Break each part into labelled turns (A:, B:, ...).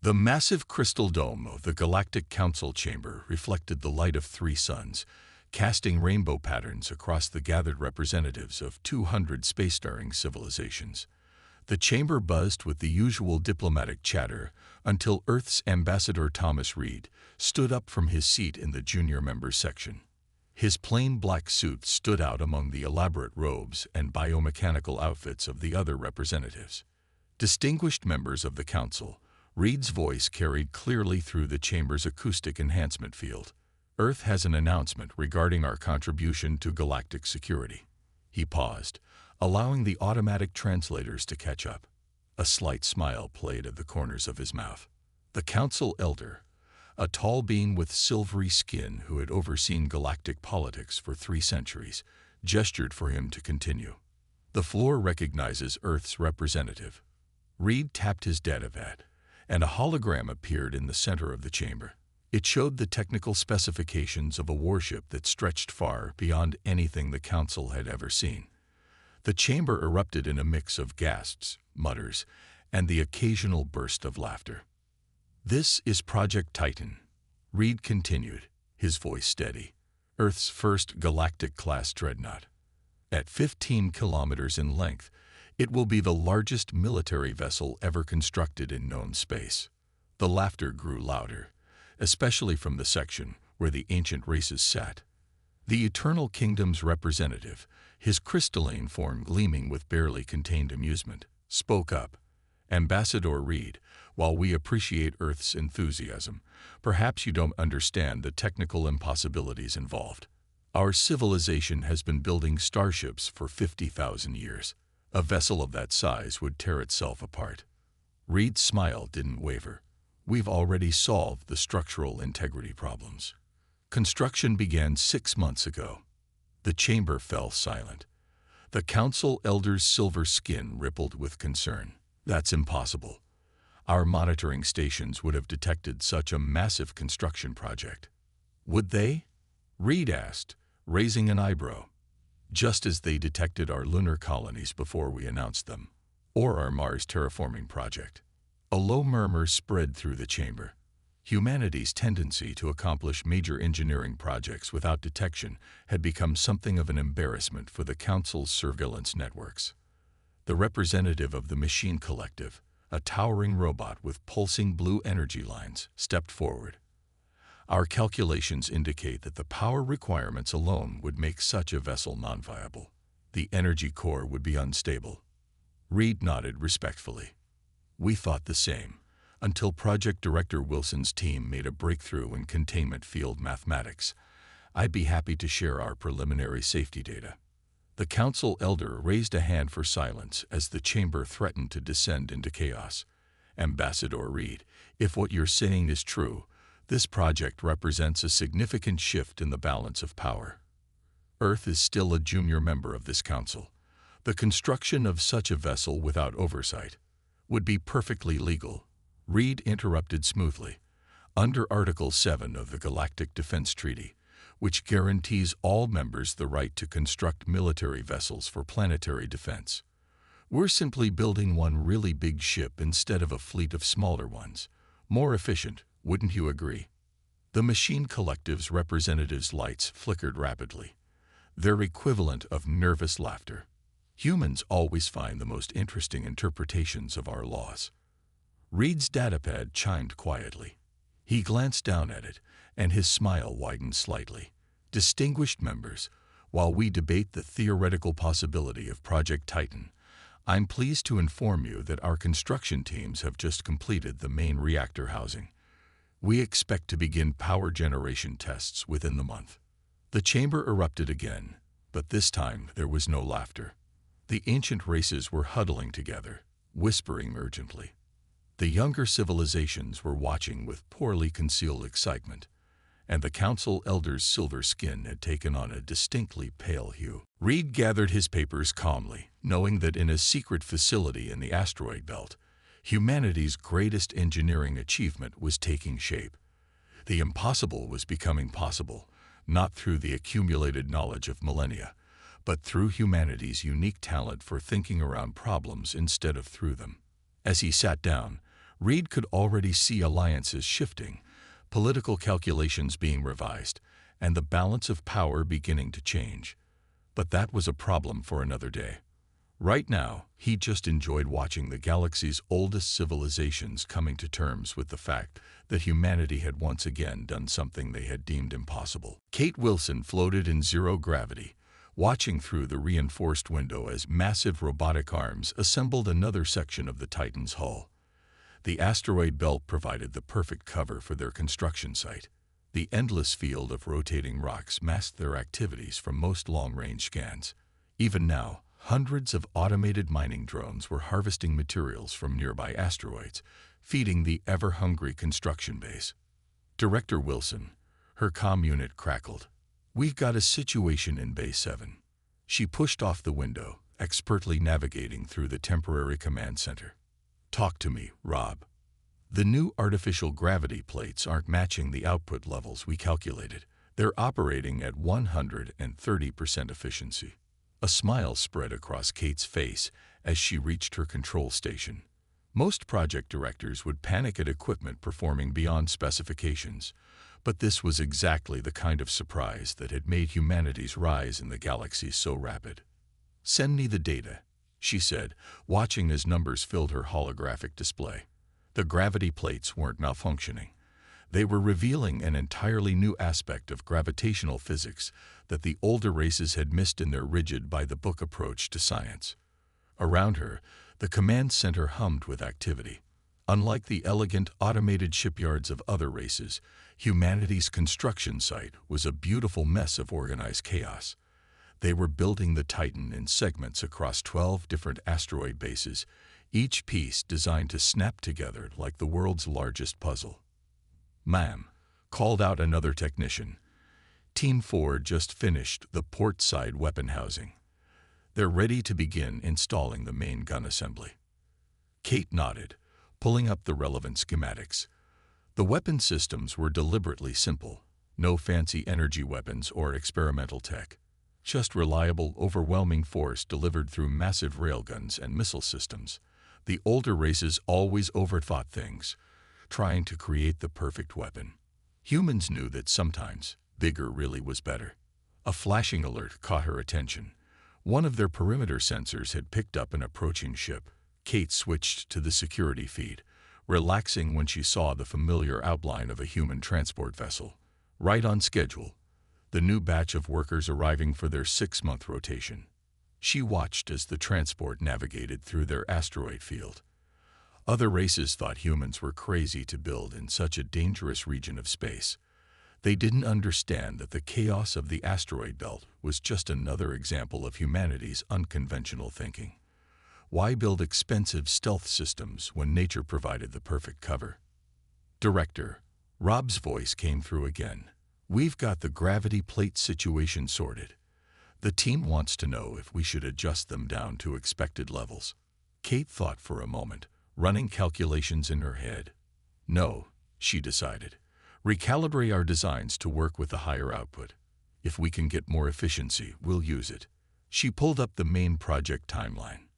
A: The massive crystal dome of the Galactic Council chamber reflected the light of 3 suns, casting rainbow patterns across the gathered representatives of 200 spacefaring civilizations. The chamber buzzed with the usual diplomatic chatter until Earth's ambassador Thomas Reed stood up from his seat in the junior members section. His plain black suit stood out among the elaborate robes and biomechanical outfits of the other representatives. Distinguished members of the council, Reed's voice carried clearly through the chamber's acoustic enhancement field. Earth has an announcement regarding our contribution to galactic security. He paused, allowing the automatic translators to catch up. A slight smile played at the corners of his mouth. The council elder, a tall being with silvery skin who had overseen galactic politics for 3 centuries, gestured for him to continue. The floor recognizes Earth's representative. Reed tapped his datapad, and a hologram appeared in the center of the chamber. It showed the technical specifications of a warship that stretched far beyond anything the council had ever seen. The chamber erupted in a mix of gasps, mutters, and the occasional burst of laughter. "This is Project Titan," Reed continued, his voice steady. "Earth's first galactic-class dreadnought. At 15 kilometers in length, it will be the largest military vessel ever constructed in known space." The laughter grew louder, especially from the section where the ancient races sat. The Eternal Kingdom's representative, his crystalline form gleaming with barely contained amusement, spoke up. "Ambassador Reed, while we appreciate Earth's enthusiasm, perhaps you don't understand the technical impossibilities involved. Our civilization has been building starships for 50,000 years. A vessel of that size would tear itself apart." Reed's smile didn't waver. "We've already solved the structural integrity problems. Construction began 6 months ago." The chamber fell silent. The council elder's silver skin rippled with concern. "That's impossible. Our monitoring stations would have detected such a massive construction project." "Would they?" Reed asked, raising an eyebrow. "Just as they detected our lunar colonies before we announced them, or our Mars terraforming project." A low murmur spread through the chamber. Humanity's tendency to accomplish major engineering projects without detection had become something of an embarrassment for the Council's surveillance networks. The representative of the Machine Collective, a towering robot with pulsing blue energy lines, stepped forward. "Our calculations indicate that the power requirements alone would make such a vessel non-viable. The energy core would be unstable." Reed nodded respectfully. "We thought the same, until Project Director Wilson's team made a breakthrough in containment field mathematics. I'd be happy to share our preliminary safety data." The council elder raised a hand for silence as the chamber threatened to descend into chaos. "Ambassador Reed, if what you're saying is true, this project represents a significant shift in the balance of power. Earth is still a junior member of this council. The construction of such a vessel without oversight would be perfectly legal." Reed interrupted smoothly. "Under Article 7 of the Galactic Defense Treaty, which guarantees all members the right to construct military vessels for planetary defense, we're simply building one really big ship instead of a fleet of smaller ones. More efficient, wouldn't you agree?" The Machine Collective's representatives' lights flickered rapidly, their equivalent of nervous laughter. "Humans always find the most interesting interpretations of our laws." Reed's datapad chimed quietly. He glanced down at it, and his smile widened slightly. "Distinguished members, while we debate the theoretical possibility of Project Titan, I'm pleased to inform you that our construction teams have just completed the main reactor housing. We expect to begin power generation tests within the month." The chamber erupted again, but this time there was no laughter. The ancient races were huddling together, whispering urgently. The younger civilizations were watching with poorly concealed excitement, and the council elder's silver skin had taken on a distinctly pale hue. Reed gathered his papers calmly, knowing that in a secret facility in the asteroid belt, humanity's greatest engineering achievement was taking shape. The impossible was becoming possible, not through the accumulated knowledge of millennia, but through humanity's unique talent for thinking around problems instead of through them. As he sat down, Reed could already see alliances shifting, political calculations being revised, and the balance of power beginning to change. But that was a problem for another day. Right now, he just enjoyed watching the galaxy's oldest civilizations coming to terms with the fact that humanity had once again done something they had deemed impossible. Kate Wilson floated in zero gravity, watching through the reinforced window as massive robotic arms assembled another section of the Titan's hull. The asteroid belt provided the perfect cover for their construction site. The endless field of rotating rocks masked their activities from most long-range scans. Even now, hundreds of automated mining drones were harvesting materials from nearby asteroids, feeding the ever-hungry construction base. Director Wilson, her comm unit crackled. "We've got a situation in Bay 7. She pushed off the window, expertly navigating through the temporary command center. "Talk to me, Rob. The new artificial gravity plates aren't matching the output levels we calculated. They're operating at 130% efficiency." A smile spread across Kate's face as she reached her control station. Most project directors would panic at equipment performing beyond specifications, but this was exactly the kind of surprise that had made humanity's rise in the galaxy so rapid. "Send me the data," she said, watching as numbers filled her holographic display. The gravity plates weren't malfunctioning. They were revealing an entirely new aspect of gravitational physics that the older races had missed in their rigid-by-the-book approach to science. Around her, the command center hummed with activity. Unlike the elegant, automated shipyards of other races, humanity's construction site was a beautiful mess of organized chaos. They were building the Titan in segments across 12 different asteroid bases, each piece designed to snap together like the world's largest puzzle. "Ma'am," called out another technician. "Team 4 just finished the port-side weapon housing. They're ready to begin installing the main gun assembly." Kate nodded, pulling up the relevant schematics. The weapon systems were deliberately simple. No fancy energy weapons or experimental tech. Just reliable, overwhelming force delivered through massive railguns and missile systems. The older races always overthought things, trying to create the perfect weapon. Humans knew that sometimes bigger really was better. A flashing alert caught her attention. One of their perimeter sensors had picked up an approaching ship. Kate switched to the security feed, relaxing when she saw the familiar outline of a human transport vessel. Right on schedule, the new batch of workers arriving for their 6-month rotation. She watched as the transport navigated through their asteroid field. Other races thought humans were crazy to build in such a dangerous region of space. They didn't understand that the chaos of the asteroid belt was just another example of humanity's unconventional thinking. Why build expensive stealth systems when nature provided the perfect cover? "Director," Rob's voice came through again. "We've got the gravity plate situation sorted. The team wants to know if we should adjust them down to expected levels." Kate thought for a moment, running calculations in her head. "No," she decided. "Recalibrate our designs to work with the higher output. If we can get more efficiency, we'll use it." She pulled up the main project timeline.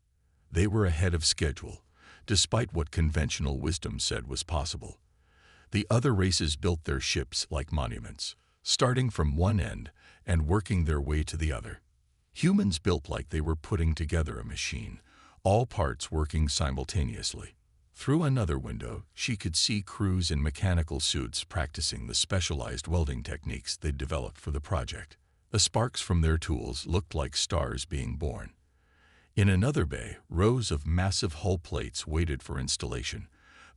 A: They were ahead of schedule, despite what conventional wisdom said was possible. The other races built their ships like monuments, starting from one end and working their way to the other. Humans built like they were putting together a machine, all parts working simultaneously. Through another window, she could see crews in mechanical suits practicing the specialized welding techniques they'd developed for the project. The sparks from their tools looked like stars being born. In another bay, rows of massive hull plates waited for installation,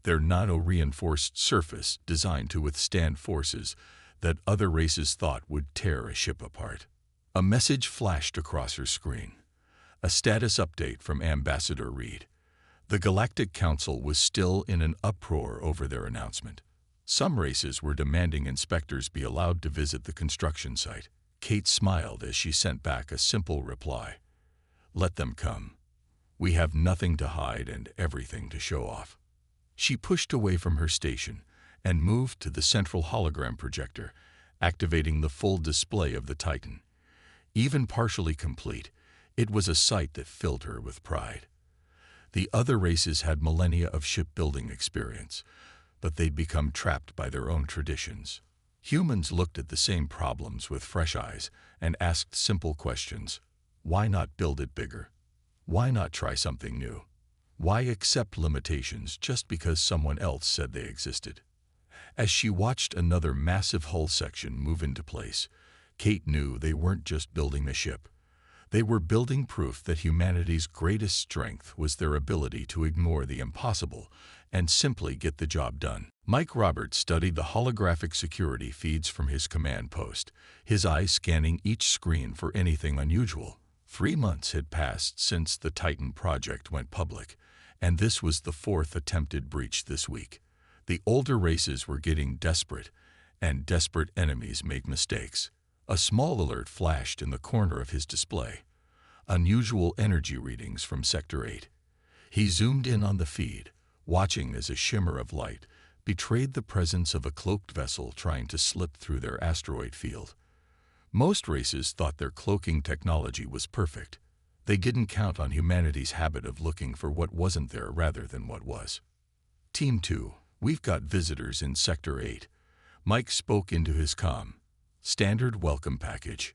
A: their nano-reinforced surface designed to withstand forces that other races thought would tear a ship apart. A message flashed across her screen. A status update from Ambassador Reed. The Galactic Council was still in an uproar over their announcement. Some races were demanding inspectors be allowed to visit the construction site. Kate smiled as she sent back a simple reply. "Let them come. We have nothing to hide and everything to show off." She pushed away from her station and moved to the central hologram projector, activating the full display of the Titan. Even partially complete, it was a sight that filled her with pride. The other races had millennia of shipbuilding experience, but they'd become trapped by their own traditions. Humans looked at the same problems with fresh eyes and asked simple questions. Why not build it bigger? Why not try something new? Why accept limitations just because someone else said they existed? As she watched another massive hull section move into place, Kate knew they weren't just building a ship. They were building proof that humanity's greatest strength was their ability to ignore the impossible and simply get the job done. Mike Roberts studied the holographic security feeds from his command post, his eyes scanning each screen for anything unusual. 3 months had passed since the Titan project went public, and this was the 4th attempted breach this week. The older races were getting desperate, and desperate enemies make mistakes. A small alert flashed in the corner of his display. Unusual energy readings from Sector 8. He zoomed in on the feed, watching as a shimmer of light betrayed the presence of a cloaked vessel trying to slip through their asteroid field. Most races thought their cloaking technology was perfect. They didn't count on humanity's habit of looking for what wasn't there rather than what was. Team 2, we've got visitors in Sector 8. Mike spoke into his comm. Standard welcome package.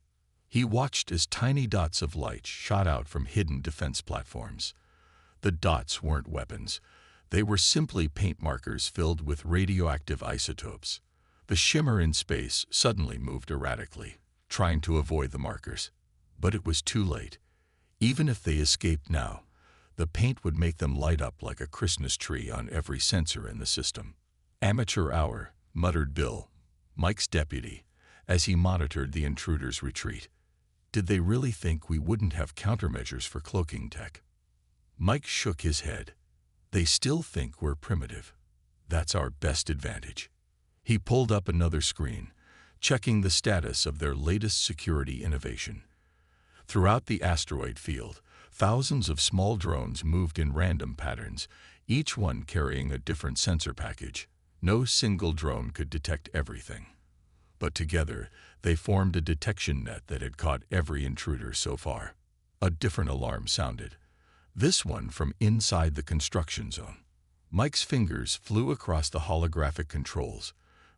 A: He watched as tiny dots of light shot out from hidden defense platforms. The dots weren't weapons. They were simply paint markers filled with radioactive isotopes. The shimmer in space suddenly moved erratically, trying to avoid the markers. But it was too late. Even if they escaped now, the paint would make them light up like a Christmas tree on every sensor in the system. Amateur hour, muttered Bill, Mike's deputy, as he monitored the intruders' retreat. Did they really think we wouldn't have countermeasures for cloaking tech? Mike shook his head. They still think we're primitive. That's our best advantage. He pulled up another screen, checking the status of their latest security innovation. Throughout the asteroid field, thousands of small drones moved in random patterns, each one carrying a different sensor package. No single drone could detect everything. But together, they formed a detection net that had caught every intruder so far. A different alarm sounded, this one from inside the construction zone. Mike's fingers flew across the holographic controls,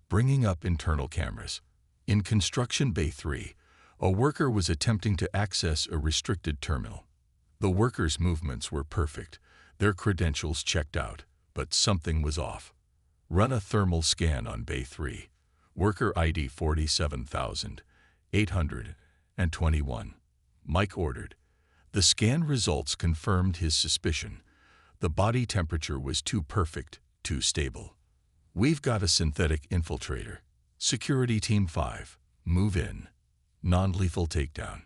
A: bringing up internal cameras. In Construction Bay 3, a worker was attempting to access a restricted terminal. The worker's movements were perfect, their credentials checked out, but something was off. Run a thermal scan on Bay 3. Worker ID 47,821. Mike ordered. The scan results confirmed his suspicion. The body temperature was too perfect, too stable. We've got a synthetic infiltrator. Security Team 5, move in. Non-lethal takedown.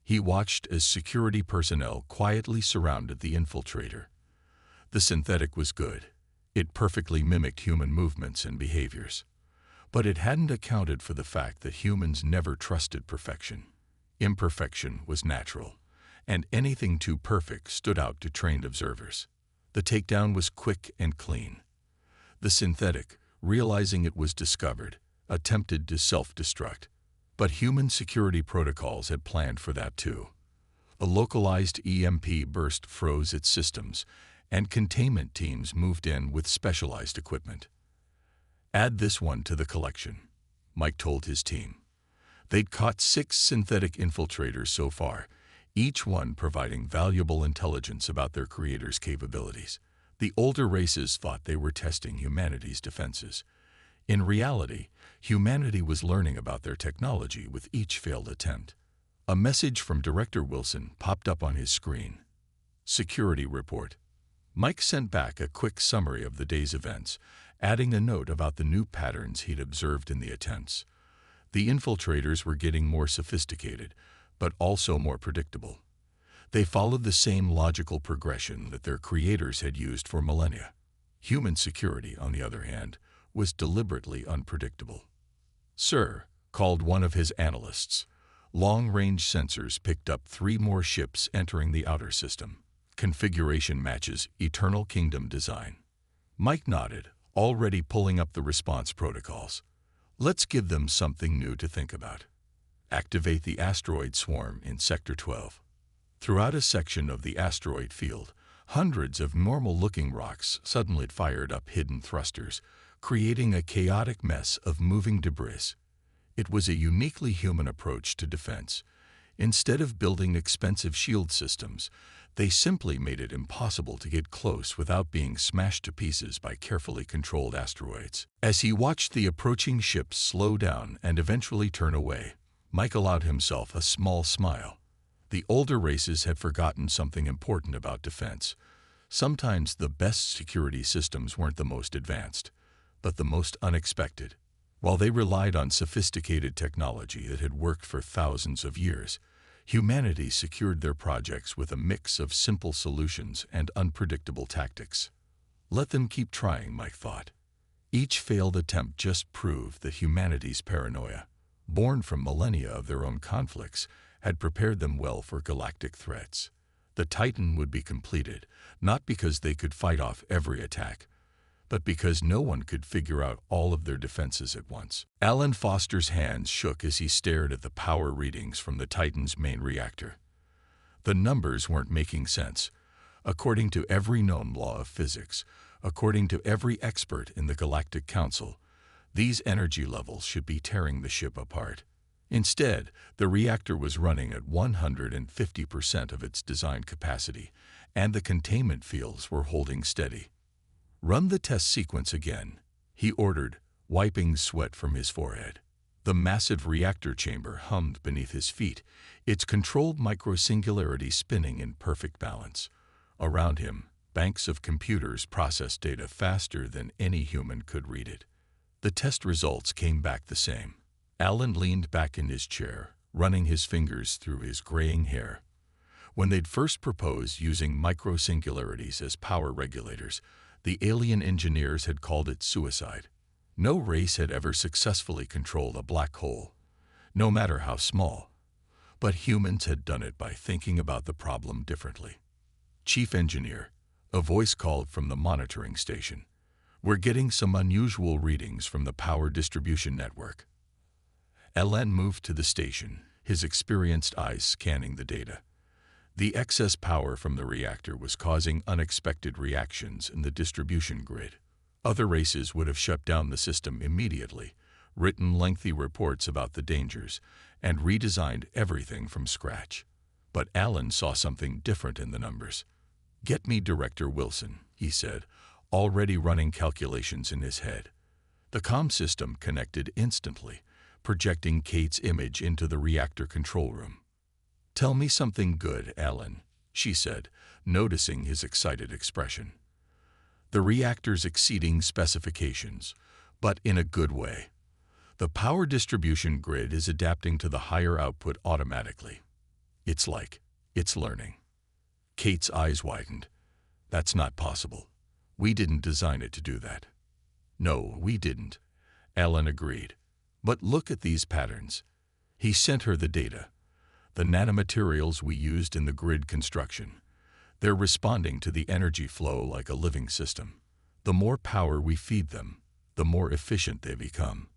A: He watched as security personnel quietly surrounded the infiltrator. The synthetic was good. It perfectly mimicked human movements and behaviors. But it hadn't accounted for the fact that humans never trusted perfection. Imperfection was natural, and anything too perfect stood out to trained observers. The takedown was quick and clean. The synthetic, realizing it was discovered, attempted to self-destruct. But human security protocols had planned for that too. A localized EMP burst froze its systems, and containment teams moved in with specialized equipment. Add this one to the collection, Mike told his team. They'd caught 6 synthetic infiltrators so far, each one providing valuable intelligence about their creators' capabilities. The older races thought they were testing humanity's defenses. In reality, humanity was learning about their technology with each failed attempt. A message from Director Wilson popped up on his screen. Security report. Mike sent back a quick summary of the day's events, adding a note about the new patterns he'd observed in the attempts. The infiltrators were getting more sophisticated, but also more predictable. They followed the same logical progression that their creators had used for millennia. Human security, on the other hand, was deliberately unpredictable. Sir, called one of his analysts. Long-range sensors picked up 3 more ships entering the outer system. Configuration matches Eternal Kingdom design. Mike nodded, already pulling up the response protocols. Let's give them something new to think about. Activate the asteroid swarm in Sector 12. Throughout a section of the asteroid field, Hundreds of normal-looking rocks suddenly fired up hidden thrusters, creating a chaotic mess of moving debris. It was a uniquely human approach to defense. Instead of building expensive shield systems, they simply made it impossible to get close without being smashed to pieces by carefully controlled asteroids. As he watched the approaching ships slow down and eventually turn away, Mike allowed himself a small smile. The older races had forgotten something important about defense. Sometimes the best security systems weren't the most advanced, but the most unexpected. While they relied on sophisticated technology that had worked for thousands of years, humanity secured their projects with a mix of simple solutions and unpredictable tactics. Let them keep trying, Mike thought. Each failed attempt just proved that humanity's paranoia, born from millennia of their own conflicts, had prepared them well for galactic threats. The Titan would be completed, not because they could fight off every attack, but because no one could figure out all of their defenses at once. Alan Foster's hands shook as he stared at the power readings from the Titan's main reactor. The numbers weren't making sense. According to every known law of physics, according to every expert in the Galactic Council, these energy levels should be tearing the ship apart. Instead, the reactor was running at 150% of its design capacity, and the containment fields were holding steady. "Run the test sequence again," he ordered, wiping sweat from his forehead. The massive reactor chamber hummed beneath his feet, its controlled microsingularity spinning in perfect balance. Around him, banks of computers processed data faster than any human could read it. The test results came back the same. Alan leaned back in his chair, running his fingers through his graying hair. When they'd first proposed using microsingularities as power regulators, the alien engineers had called it suicide. No race had ever successfully controlled a black hole, no matter how small. But humans had done it by thinking about the problem differently. "Chief Engineer," a voice called from the monitoring station, "we're getting some unusual readings from the power distribution network." Alan moved to the station, his experienced eyes scanning the data. The excess power from the reactor was causing unexpected reactions in the distribution grid. Other races would have shut down the system immediately, written lengthy reports about the dangers, and redesigned everything from scratch. But Alan saw something different in the numbers. "Get me Director Wilson," he said, already running calculations in his head. The comm system connected instantly, projecting Kate's image into the reactor control room. "Tell me something good, Alan," she said, noticing his excited expression. "The reactor's exceeding specifications, but in a good way. The power distribution grid is adapting to the higher output automatically. It's learning." Kate's eyes widened. "That's not possible. We didn't design it to do that." "No, we didn't," Alan agreed. "But look at these patterns." He sent her the data. "The nanomaterials we used in the grid construction. They're responding to the energy flow like a living system. The more power we feed them, the more efficient they become."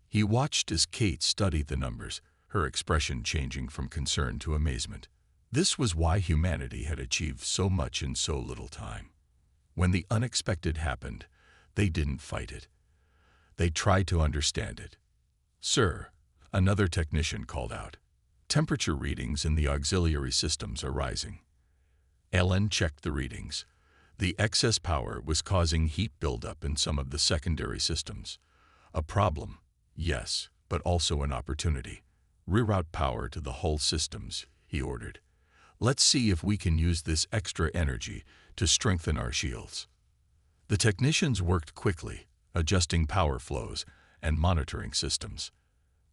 A: He watched as Kate studied the numbers, her expression changing from concern to amazement. This was why humanity had achieved so much in so little time. When the unexpected happened, they didn't fight it. They tried to understand it. "Sir," another technician called out. "Temperature readings in the auxiliary systems are rising." Ellen checked the readings. The excess power was causing heat buildup in some of the secondary systems. A problem, yes, but also an opportunity. "Reroute power to the hull systems," he ordered. "Let's see if we can use this extra energy to strengthen our shields." The technicians worked quickly, adjusting power flows and monitoring systems.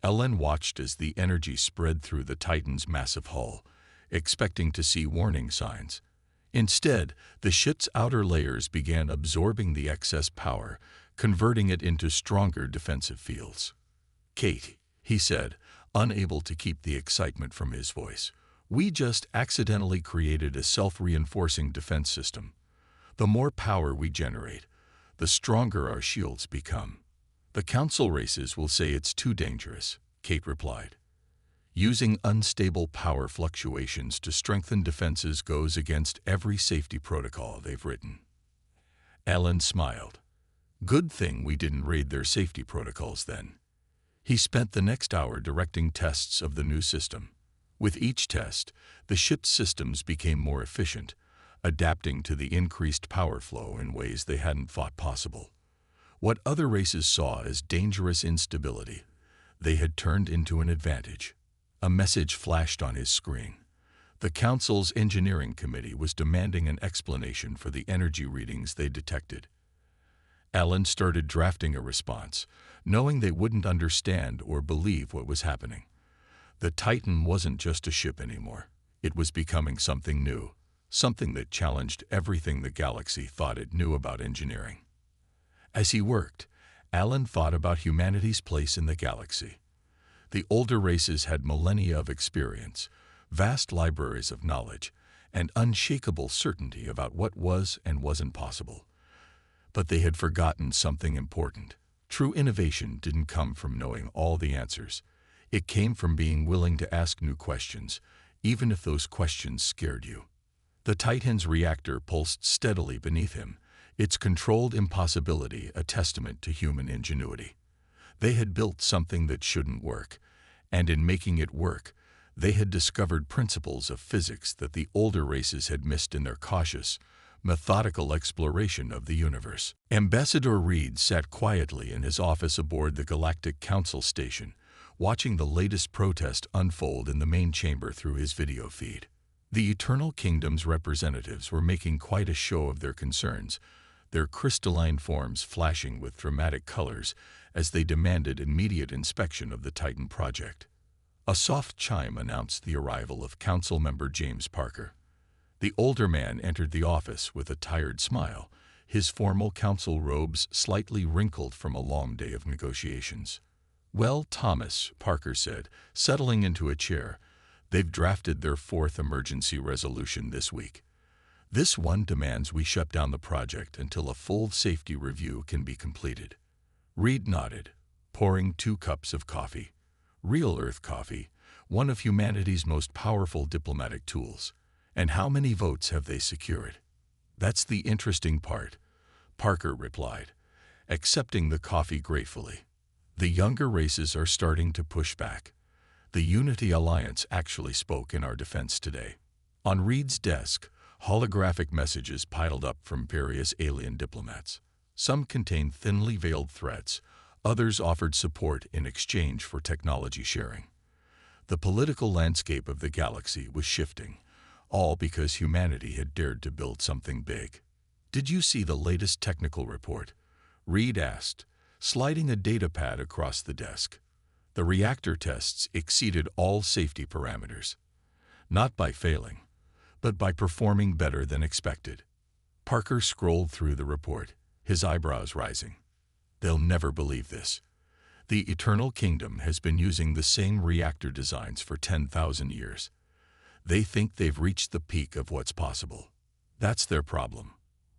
A: Ellen watched as the energy spread through the Titan's massive hull, expecting to see warning signs. Instead, the ship's outer layers began absorbing the excess power, converting it into stronger defensive fields. "Kate," he said, unable to keep the excitement from his voice, "we just accidentally created a self-reinforcing defense system. The more power we generate, the stronger our shields become." "The council races will say it's too dangerous," Kate replied. Using unstable power fluctuations to strengthen defenses goes against every safety protocol they've written. Alan smiled. Good thing we didn't raid their safety protocols then. He spent the next hour directing tests of the new system. With each test, the ship's systems became more efficient, adapting to the increased power flow in ways they hadn't thought possible. What other races saw as dangerous instability, they had turned into an advantage. A message flashed on his screen. The Council's engineering committee was demanding an explanation for the energy readings they detected. Alan started drafting a response, knowing they wouldn't understand or believe what was happening. The Titan wasn't just a ship anymore. It was becoming something new, something that challenged everything the galaxy thought it knew about engineering. As he worked, Alan thought about humanity's place in the galaxy. The older races had millennia of experience, vast libraries of knowledge, and unshakable certainty about what was and wasn't possible. But they had forgotten something important. True innovation didn't come from knowing all the answers. It came from being willing to ask new questions, even if those questions scared you. The Titan's reactor pulsed steadily beneath him, its controlled impossibility a testament to human ingenuity. They had built something that shouldn't work, and in making it work, they had discovered principles of physics that the older races had missed in their cautious, methodical exploration of the universe. Ambassador Reed sat quietly in his office aboard the Galactic Council station, watching the latest protest unfold in the main chamber through his video feed. The Eternal Kingdom's representatives were making quite a show of their concerns, their crystalline forms flashing with dramatic colors as they demanded immediate inspection of the Titan project. A soft chime announced the arrival of Council Member James Parker. The older man entered the office with a tired smile, his formal council robes slightly wrinkled from a long day of negotiations. "Well, Thomas," Parker said, settling into a chair, "they've drafted their fourth emergency resolution this week. This one demands we shut down the project until a full safety review can be completed." Reed nodded, pouring 2 cups of coffee. Real Earth coffee, one of humanity's most powerful diplomatic tools. "And how many votes have they secured?" "That's the interesting part," Parker replied, accepting the coffee gratefully. "The younger races are starting to push back. The Unity Alliance actually spoke in our defense today." On Reed's desk, holographic messages piled up from various alien diplomats. Some contained thinly veiled threats, others offered support in exchange for technology sharing. The political landscape of the galaxy was shifting, all because humanity had dared to build something big. "Did you see the latest technical report?" Reed asked, sliding a data pad across the desk. The reactor tests exceeded all safety parameters. Not by failing, but by performing better than expected. Parker scrolled through the report, his eyebrows rising. "They'll never believe this. The Eternal Kingdom has been using the same reactor designs for 10,000 years. They think they've reached the peak of what's possible. That's their problem,"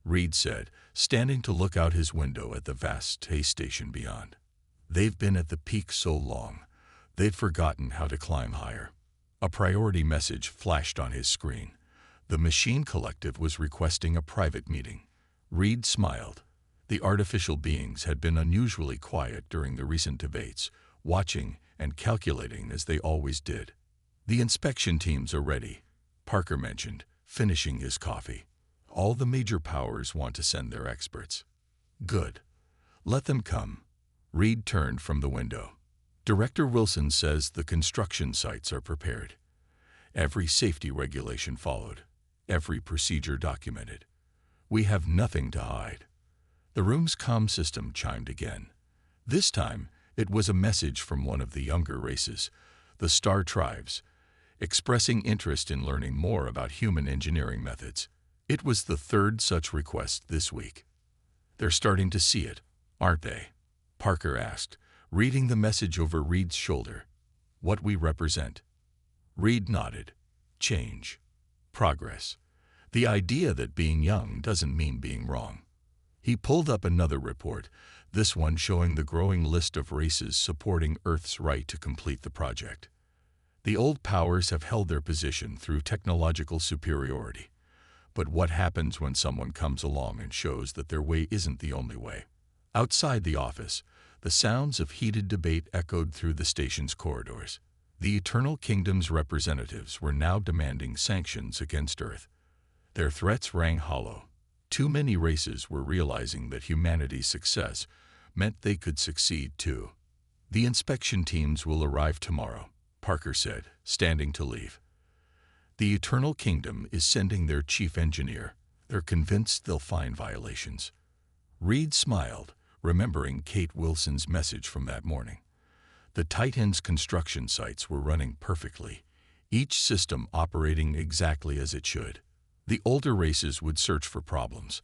A: Reed said, standing to look out his window at the vast space station beyond. "They've been at the peak so long, they've forgotten how to climb higher." A priority message flashed on his screen. The Machine Collective was requesting a private meeting. Reed smiled. The artificial beings had been unusually quiet during the recent debates, watching and calculating as they always did. "The inspection teams are ready," Parker mentioned, finishing his coffee. "All the major powers want to send their experts." "Good. Let them come." Reed turned from the window. "Director Wilson says the construction sites are prepared. Every safety regulation followed, every procedure documented. We have nothing to hide." The room's comm system chimed again. This time, it was a message from one of the younger races, the Star Tribes, expressing interest in learning more about human engineering methods. It was the 3rd such request this week. "They're starting to see it, aren't they?" Parker asked, reading the message over Reed's shoulder. "What we represent." Reed nodded. "Change. Progress. The idea that being young doesn't mean being wrong." He pulled up another report, this one showing the growing list of races supporting Earth's right to complete the project. The old powers have held their position through technological superiority. But what happens when someone comes along and shows that their way isn't the only way? Outside the office, the sounds of heated debate echoed through the station's corridors. The Eternal Kingdom's representatives were now demanding sanctions against Earth. Their threats rang hollow. Too many races were realizing that humanity's success meant they could succeed too. "The inspection teams will arrive tomorrow," Parker said, standing to leave. "The Eternal Kingdom is sending their chief engineer. They're convinced they'll find violations." Reed smiled, remembering Kate Wilson's message from that morning. The Titan's construction sites were running perfectly, each system operating exactly as it should. The older races would search for problems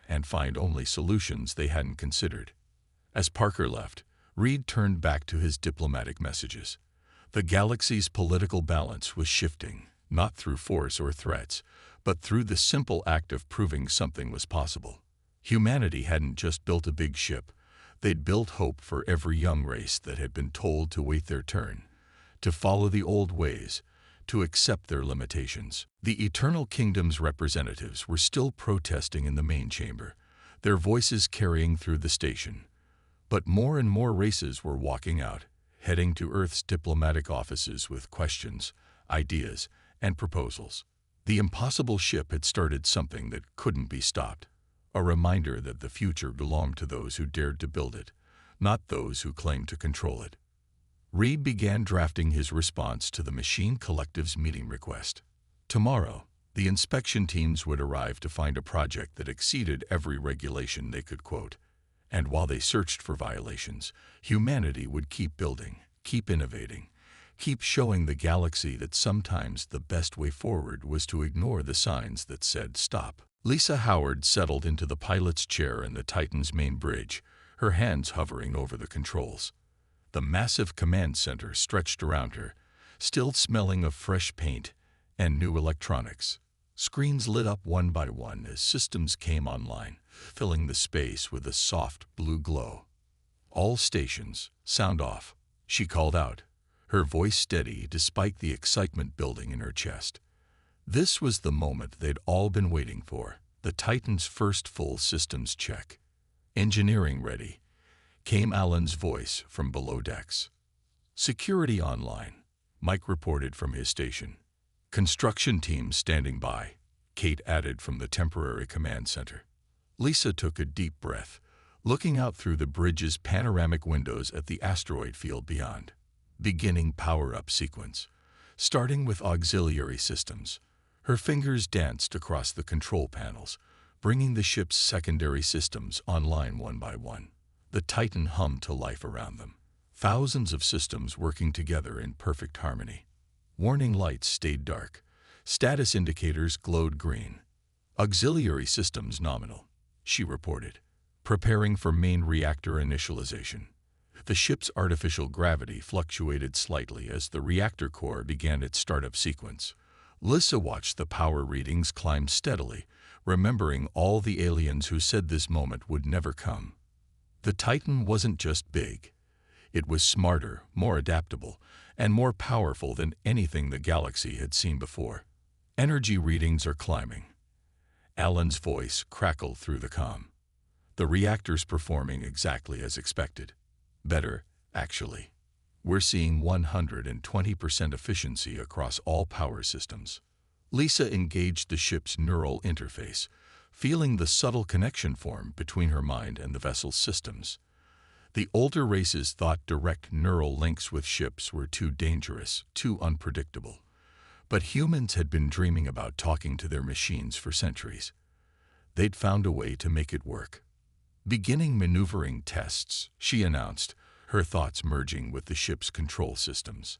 A: and find only solutions they hadn't considered. As Parker left, Reed turned back to his diplomatic messages. The galaxy's political balance was shifting, not through force or threats, but through the simple act of proving something was possible. Humanity hadn't just built a big ship. They'd built hope for every young race that had been told to wait their turn, to follow the old ways, to accept their limitations. The Eternal Kingdom's representatives were still protesting in the main chamber, their voices carrying through the station. But more and more races were walking out, heading to Earth's diplomatic offices with questions, ideas, and proposals. The impossible ship had started something that couldn't be stopped, a reminder that the future belonged to those who dared to build it, not those who claimed to control it. Reed began drafting his response to the Machine Collective's meeting request. Tomorrow, the inspection teams would arrive to find a project that exceeded every regulation they could quote. And while they searched for violations, humanity would keep building, keep innovating, keep showing the galaxy that sometimes the best way forward was to ignore the signs that said stop. Lisa Howard settled into the pilot's chair in the Titan's main bridge, her hands hovering over the controls. The massive command center stretched around her, still smelling of fresh paint and new electronics. Screens lit up one by one as systems came online, filling the space with a soft blue glow. "All stations, sound off," she called out, her voice steady despite the excitement building in her chest. This was the moment they'd all been waiting for, the Titan's first full systems check. "Engineering ready," came Alan's voice from below decks. "Security online," Mike reported from his station. "Construction teams standing by," Kate added from the temporary command center. Lisa took a deep breath, looking out through the bridge's panoramic windows at the asteroid field beyond. Beginning power-up sequence. Starting with auxiliary systems. Her fingers danced across the control panels, bringing the ship's secondary systems online one by one. The Titan hummed to life around them. Thousands of systems working together in perfect harmony. Warning lights stayed dark. Status indicators glowed green. "Auxiliary systems nominal," she reported, preparing for main reactor initialization. The ship's artificial gravity fluctuated slightly as the reactor core began its startup sequence. Lisa watched the power readings climb steadily, remembering all the aliens who said this moment would never come. The Titan wasn't just big. It was smarter, more adaptable, and more powerful than anything the galaxy had seen before. "Energy readings are climbing." Alan's voice crackled through the comm. "The reactor's performing exactly as expected. Better, actually. We're seeing 120% efficiency across all power systems." Lisa engaged the ship's neural interface, feeling the subtle connection form between her mind and the vessel's systems. The older races thought direct neural links with ships were too dangerous, too unpredictable. But humans had been dreaming about talking to their machines for centuries. They'd found a way to make it work. "Beginning maneuvering tests," she announced, her thoughts merging with the ship's control systems.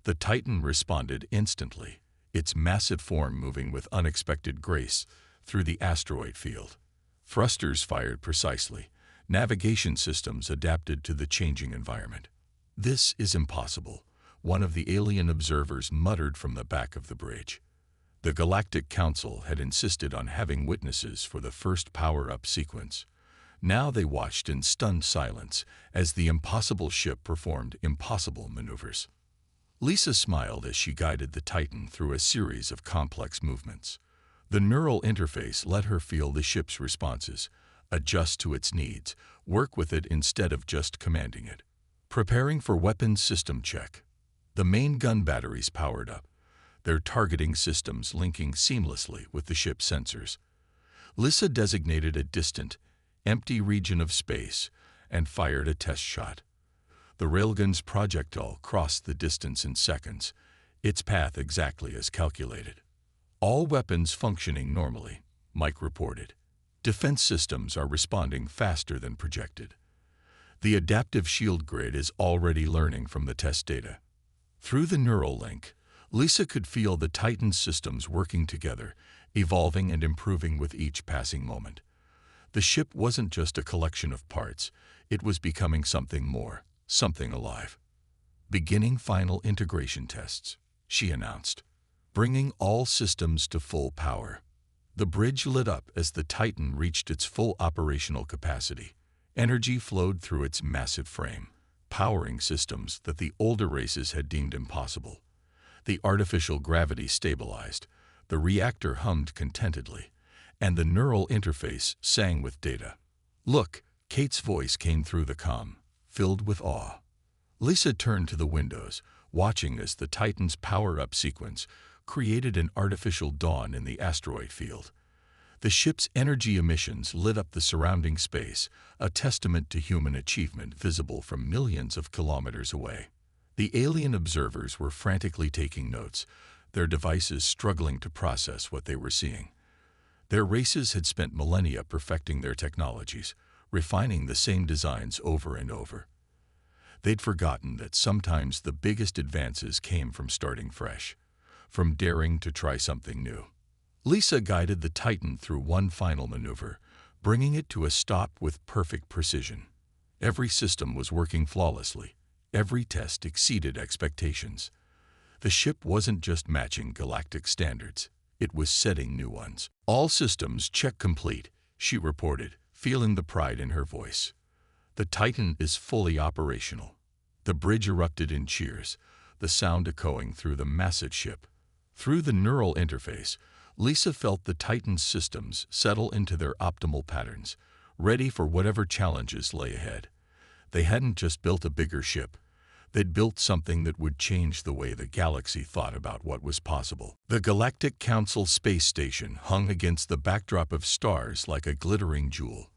A: The Titan responded instantly, its massive form moving with unexpected grace through the asteroid field. Thrusters fired precisely. Navigation systems adapted to the changing environment. "This is impossible," one of the alien observers muttered from the back of the bridge. The Galactic Council had insisted on having witnesses for the first power-up sequence. Now they watched in stunned silence as the impossible ship performed impossible maneuvers. Lisa smiled as she guided the Titan through a series of complex movements. The neural interface let her feel the ship's responses, adjust to its needs, work with it instead of just commanding it. Preparing for weapons system check. The main gun batteries powered up, their targeting systems linking seamlessly with the ship's sensors. Lisa designated a distant, empty region of space and fired a test shot. The railgun's projectile crossed the distance in seconds, its path exactly as calculated. All weapons functioning normally, Mike reported. Defense systems are responding faster than projected. The adaptive shield grid is already learning from the test data. Through the neural link, Lisa could feel the Titan's systems working together, evolving and improving with each passing moment. The ship wasn't just a collection of parts, it was becoming something more, something alive. Beginning final integration tests, she announced, bringing all systems to full power. The bridge lit up as the Titan reached its full operational capacity. Energy flowed through its massive frame, powering systems that the older races had deemed impossible. The artificial gravity stabilized, the reactor hummed contentedly, and the neural interface sang with data. "Look," Kate's voice came through the comm, filled with awe. Lisa turned to the windows, watching as the Titan's power-up sequence created an artificial dawn in the asteroid field. The ship's energy emissions lit up the surrounding space, a testament to human achievement visible from millions of kilometers away. The alien observers were frantically taking notes, their devices struggling to process what they were seeing. Their races had spent millennia perfecting their technologies, refining the same designs over and over. They'd forgotten that sometimes the biggest advances came from starting fresh, from daring to try something new. Lisa guided the Titan through one final maneuver, bringing it to a stop with perfect precision. Every system was working flawlessly. Every test exceeded expectations. The ship wasn't just matching galactic standards, it was setting new ones. "All systems check complete," she reported, feeling the pride in her voice. "The Titan is fully operational." The bridge erupted in cheers, the sound echoing through the massive ship. Through the neural interface, Lisa felt the Titan's systems settle into their optimal patterns, ready for whatever challenges lay ahead. They hadn't just built a bigger ship. They'd built something that would change the way the galaxy thought about what was possible. The Galactic Council space station hung against the backdrop of stars like a glittering jewel.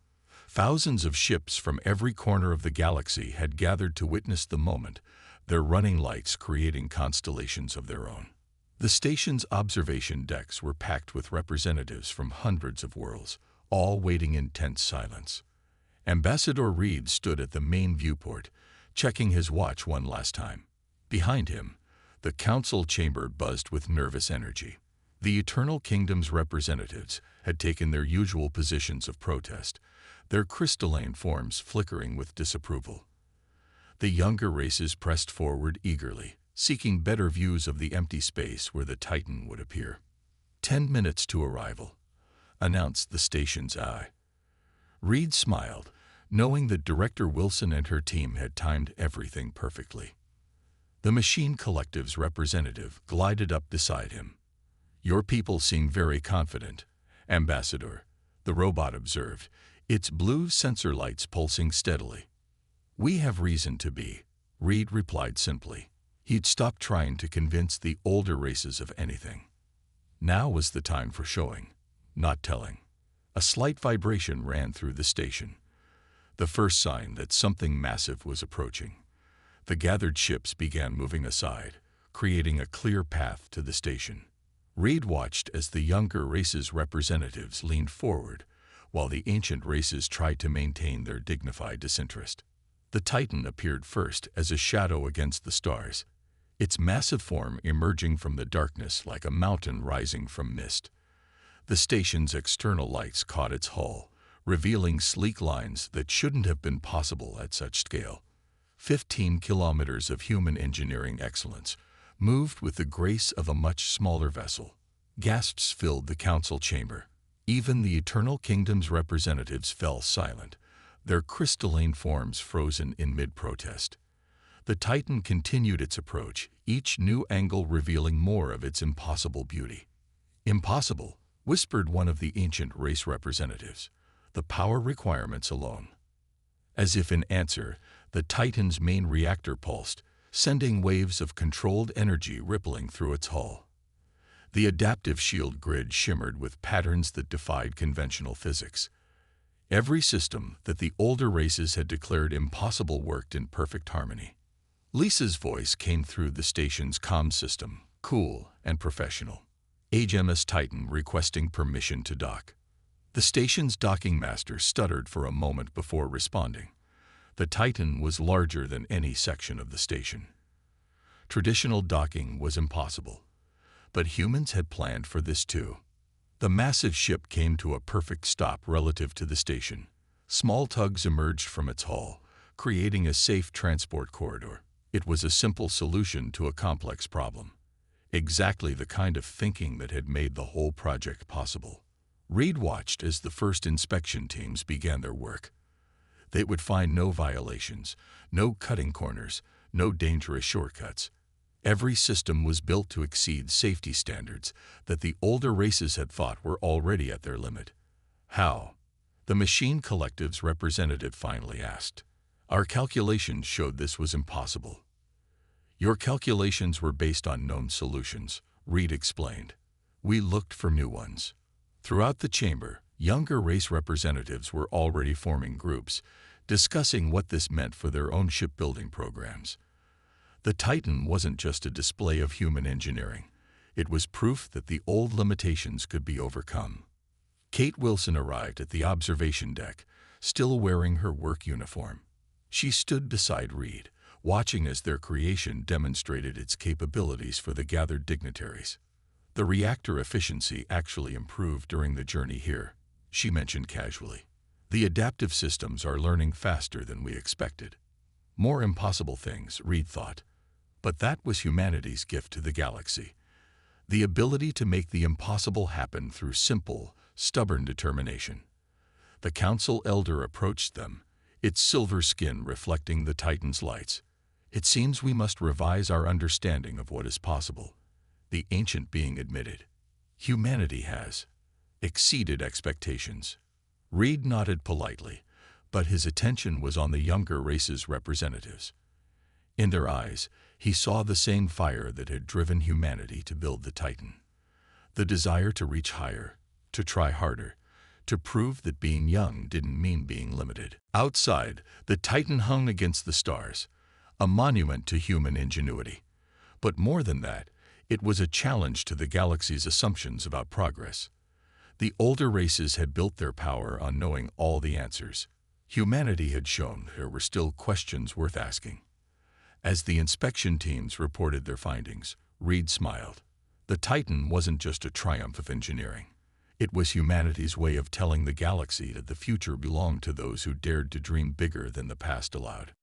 A: Thousands of ships from every corner of the galaxy had gathered to witness the moment, their running lights creating constellations of their own. The station's observation decks were packed with representatives from hundreds of worlds, all waiting in tense silence. Ambassador Reed stood at the main viewport, checking his watch one last time. Behind him, the council chamber buzzed with nervous energy. The Eternal Kingdom's representatives had taken their usual positions of protest, their crystalline forms flickering with disapproval. The younger races pressed forward eagerly, seeking better views of the empty space where the Titan would appear. 10 minutes to arrival, announced the station's eye. Reed smiled, knowing that Director Wilson and her team had timed everything perfectly. The Machine Collective's representative glided up beside him. "Your people seem very confident, Ambassador," the robot observed, its blue sensor lights pulsing steadily. "We have reason to be," Reed replied simply. He'd stopped trying to convince the older races of anything. Now was the time for showing, not telling. A slight vibration ran through the station, the first sign that something massive was approaching. The gathered ships began moving aside, creating a clear path to the station. Reed watched as the younger races' representatives leaned forward, while the ancient races tried to maintain their dignified disinterest. The Titan appeared first as a shadow against the stars, its massive form emerging from the darkness like a mountain rising from mist. The station's external lights caught its hull, revealing sleek lines that shouldn't have been possible at such scale. 15 kilometers of human engineering excellence, moved with the grace of a much smaller vessel. Gasps filled the council chamber. Even the Eternal Kingdom's representatives fell silent, their crystalline forms frozen in mid-protest. The Titan continued its approach, each new angle revealing more of its impossible beauty. "Impossible," whispered one of the ancient race representatives. "The power requirements alone." As if in answer, the Titan's main reactor pulsed, sending waves of controlled energy rippling through its hull. The adaptive shield grid shimmered with patterns that defied conventional physics. Every system that the older races had declared impossible worked in perfect harmony. Lisa's voice came through the station's comm system, cool and professional. HMS Titan requesting permission to dock. The station's docking master stuttered for a moment before responding. The Titan was larger than any section of the station. Traditional docking was impossible, but humans had planned for this too. The massive ship came to a perfect stop relative to the station. Small tugs emerged from its hull, creating a safe transport corridor. It was a simple solution to a complex problem. Exactly the kind of thinking that had made the whole project possible. Reed watched as the first inspection teams began their work. They would find no violations, no cutting corners, no dangerous shortcuts. Every system was built to exceed safety standards that the older races had thought were already at their limit. How? The Machine Collective's representative finally asked. "Our calculations showed this was impossible." "Your calculations were based on known solutions," Reed explained. "We looked for new ones." Throughout the chamber, younger race representatives were already forming groups, discussing what this meant for their own shipbuilding programs. The Titan wasn't just a display of human engineering. It was proof that the old limitations could be overcome. Kate Wilson arrived at the observation deck, still wearing her work uniform. She stood beside Reed, watching as their creation demonstrated its capabilities for the gathered dignitaries. "The reactor efficiency actually improved during the journey here," she mentioned casually. "The adaptive systems are learning faster than we expected." More impossible things, Reed thought. But that was humanity's gift to the galaxy. The ability to make the impossible happen through simple, stubborn determination. The council elder approached them, its silver skin reflecting the Titan's lights. "It seems we must revise our understanding of what is possible," the ancient being admitted. "Humanity has exceeded expectations." Reed nodded politely, but his attention was on the younger race's representatives. In their eyes, he saw the same fire that had driven humanity to build the Titan. The desire to reach higher, to try harder, to prove that being young didn't mean being limited. Outside, the Titan hung against the stars, a monument to human ingenuity. But more than that, it was a challenge to the galaxy's assumptions about progress. The older races had built their power on knowing all the answers. Humanity had shown there were still questions worth asking. As the inspection teams reported their findings, Reed smiled. The Titan wasn't just a triumph of engineering. It was humanity's way of telling the galaxy that the future belonged to those who dared to dream bigger than the past allowed.